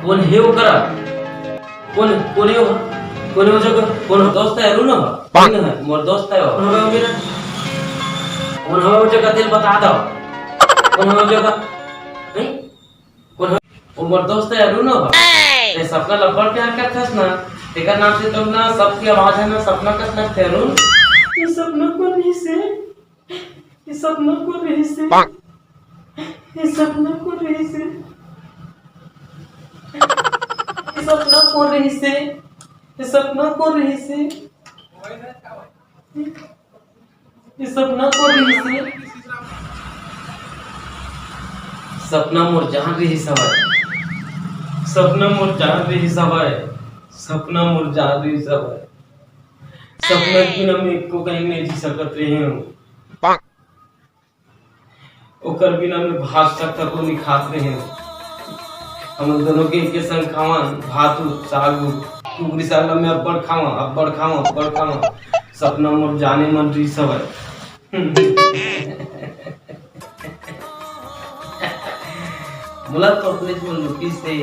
कोण हे करा कोण कोण हो कोण हो जग कोण दोस्त है रुनो कोण है मोर दोस्त है कौन हो मेरा कौन हो जगह दिल बता दो कौन हो जगह नहीं कौन हो वो मोर दोस्त है रुनो ये सपना लपड़ प्यार करता है ना तेरा नाम से तुम ना सबकी आवाज है ना सपना कस लगते हैं रुन ये सपना को नहीं से ये सपना को नहीं से ये सपना को नहीं से सपना को रही से सपना को रही से सपना को रही से सपना मोर जहां रही सवाय सपना मोर जहां रही सवाय सपना मोर जहां रही सवाय सपना की ना मैं को कहीं नहीं जी सकत रही हूं ओकर बिना मैं भात तक को नहीं खात रही हूं हम दोनों के संग खावा भात साग कुकरी साग में अब्बड़ खावा सपना मोर जाने मन रही सब है मुला तो अपने मन लुटी से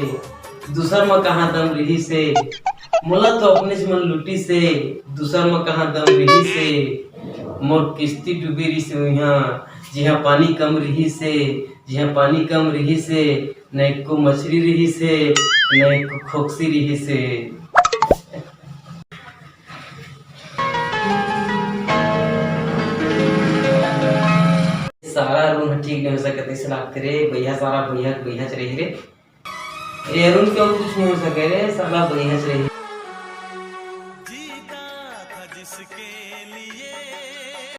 दूसर में कहाँ दम रही से मुला तो अपने मन लुटी से दूसर में कहाँ दम रही से मोर किस्ती डूबी रही से यहाँ जहाँ पानी कम रही से जहाँ पानी कम रही से न को मछली रही से न को खोक्सी रही से सारा रूम ठीक नहीं हो सकता इसलिए आप करे भैया सारा भैया भैया चले रे ये रूम क्यों कुछ नहीं हो सके रे सारा भैया चले